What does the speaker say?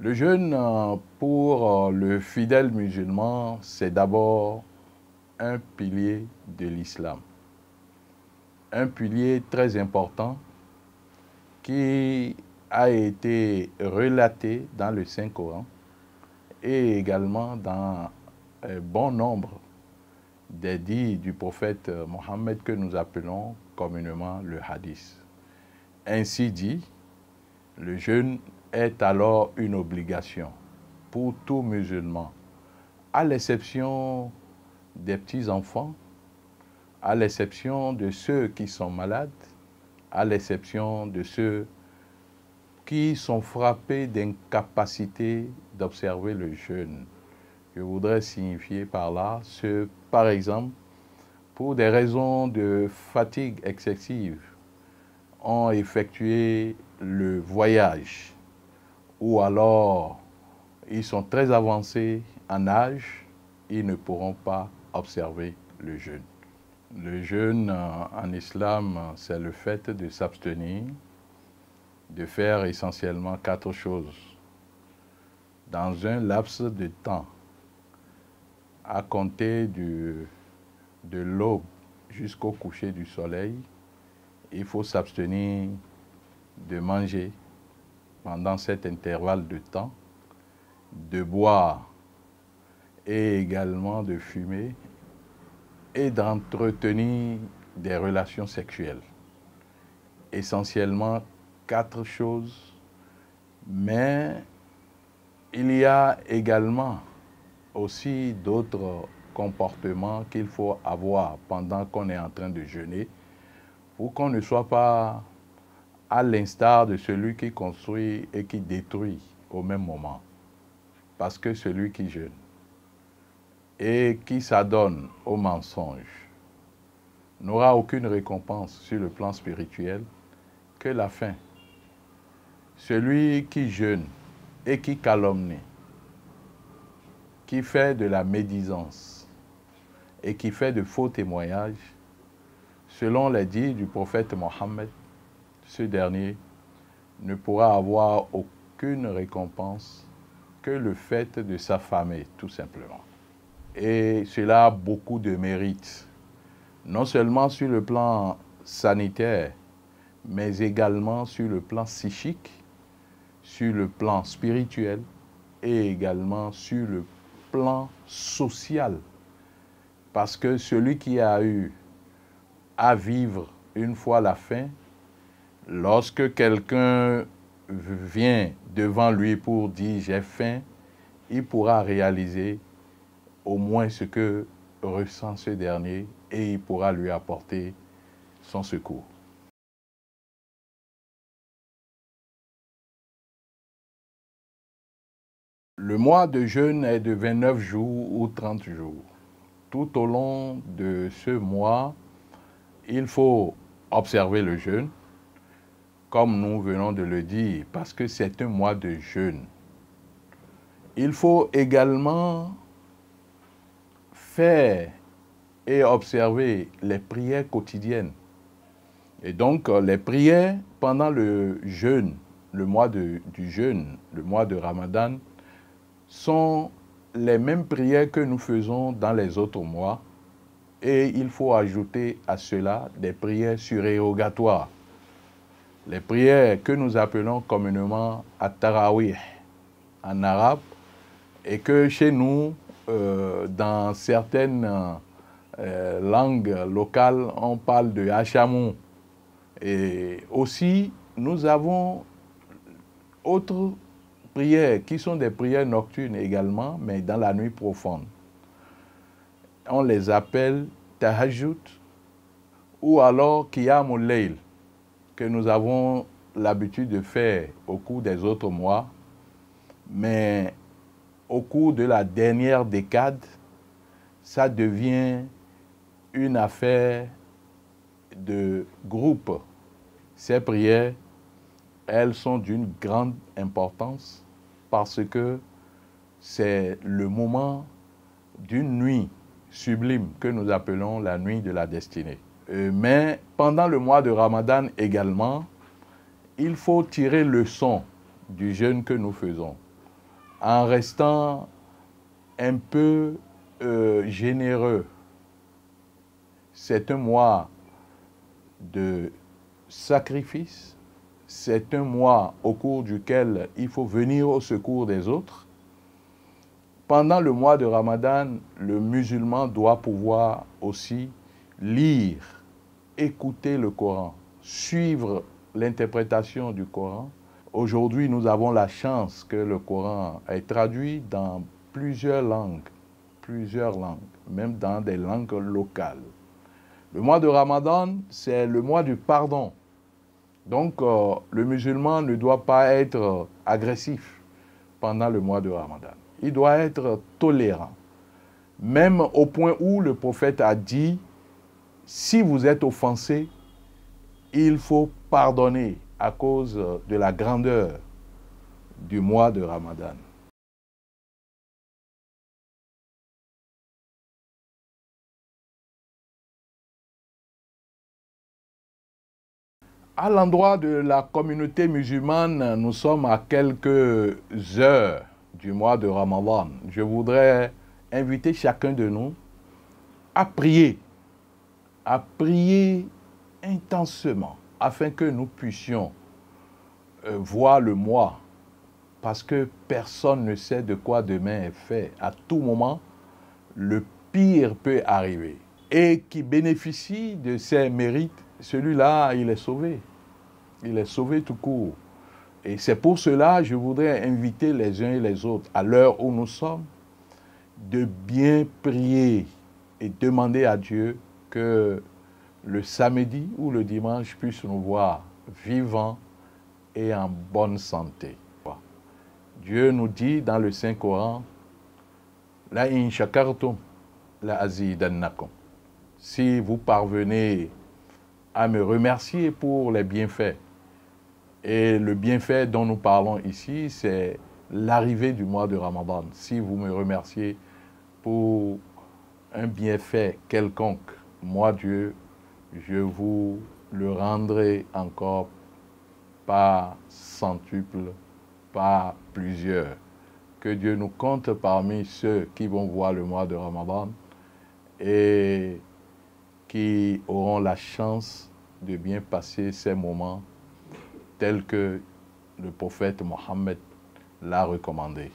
Le jeûne, pour le fidèle musulman, c'est d'abord un pilier de l'islam. Un pilier très important qui a été relaté dans le Saint-Coran et également dans un bon nombre des dits du prophète Mohammed que nous appelons communément le hadith. Ainsi dit, le jeûne est alors une obligation pour tout musulman, à l'exception des petits-enfants, à l'exception de ceux qui sont malades, à l'exception de ceux qui sont frappés d'incapacité d'observer le jeûne. Je voudrais signifier par là ceux, par exemple, pour des raisons de fatigue excessive, ont effectué le voyage, ou alors ils sont très avancés en âge, ils ne pourront pas observer le jeûne. Le jeûne en islam, c'est le fait de s'abstenir, de faire essentiellement 4 choses dans un laps de temps, à compter de l'aube jusqu'au coucher du soleil. Il faut s'abstenir de manger pendant cet intervalle de temps, de boire et également de fumer et d'entretenir des relations sexuelles. Essentiellement 4 choses, mais il y a également aussi d'autres comportements qu'il faut avoir pendant qu'on est en train de jeûner pour qu'on ne soit pas à l'instar de celui qui construit et qui détruit au même moment. Parce que celui qui jeûne et qui s'adonne au mensonge n'aura aucune récompense sur le plan spirituel que la faim. Celui qui jeûne et qui calomnie, qui fait de la médisance et qui fait de faux témoignages, selon les dits du prophète Mohammed, ce dernier ne pourra avoir aucune récompense que le fait de s'affamer, tout simplement. Et cela a beaucoup de mérites, non seulement sur le plan sanitaire, mais également sur le plan psychique, sur le plan spirituel et également sur le plan social. Parce que celui qui a eu à vivre une fois la faim, lorsque quelqu'un vient devant lui pour dire « j'ai faim », il pourra réaliser au moins ce que ressent ce dernier et il pourra lui apporter son secours. Le mois de jeûne est de 29 jours ou 30 jours. Tout au long de ce mois, il faut observer le jeûne, comme nous venons de le dire, parce que c'est un mois de jeûne. Il faut également faire et observer les prières quotidiennes. Et donc, les prières pendant le jeûne, le mois du jeûne, le mois de Ramadan, sont les mêmes prières que nous faisons dans les autres mois. Et il faut ajouter à cela des prières surérogatoires. Les prières que nous appelons communément at-tarawih en arabe, et que chez nous, dans certaines langues locales, on parle de Hachamou. Et aussi, nous avons autres prières qui sont des prières nocturnes également, mais dans la nuit profonde. On les appelle tahajjud ou alors qiyamul layl, que nous avons l'habitude de faire au cours des autres mois, mais au cours de la dernière décade, ça devient une affaire de groupe. Ces prières, elles sont d'une grande importance parce que c'est le moment d'une nuit sublime que nous appelons la nuit de la destinée. Mais pendant le mois de Ramadan également, il faut tirer leçon du jeûne que nous faisons. en restant un peu généreux. C'est un mois de sacrifice, c'est un mois au cours duquel il faut venir au secours des autres. Pendant le mois de Ramadan, le musulman doit pouvoir aussi lire, écouter le Coran, suivre l'interprétation du Coran. Aujourd'hui, nous avons la chance que le Coran est traduit dans plusieurs langues, même dans des langues locales. Le mois de Ramadan, c'est le mois du pardon. Donc, le musulman ne doit pas être agressif pendant le mois de Ramadan. Il doit être tolérant. Même au point où le prophète a dit, si vous êtes offensé, il faut pardonner à cause de la grandeur du mois de Ramadan. À l'endroit de la communauté musulmane, nous sommes à quelques heures du mois de Ramadan. Je voudrais inviter chacun de nous à prier intensément, afin que nous puissions voir le mois, parce que personne ne sait de quoi demain est fait. À tout moment, le pire peut arriver. Et qui bénéficie de ses mérites, celui-là, il est sauvé. Il est sauvé tout court. Et c'est pour cela que je voudrais inviter les uns et les autres, à l'heure où nous sommes, de bien prier et demander à Dieu que le samedi ou le dimanche puisse nous voir vivants et en bonne santé. Dieu nous dit dans le Saint-Coran, « La in shakartum, la azidannakum » Si vous parvenez à me remercier pour les bienfaits, et le bienfait dont nous parlons ici, c'est l'arrivée du mois de Ramadan. Si vous me remerciez pour un bienfait quelconque, moi, Dieu, je vous le rendrai encore par centuple, par plusieurs. Que Dieu nous compte parmi ceux qui vont voir le mois de Ramadan et qui auront la chance de bien passer ces moments tels que le prophète Mohammed l'a recommandé.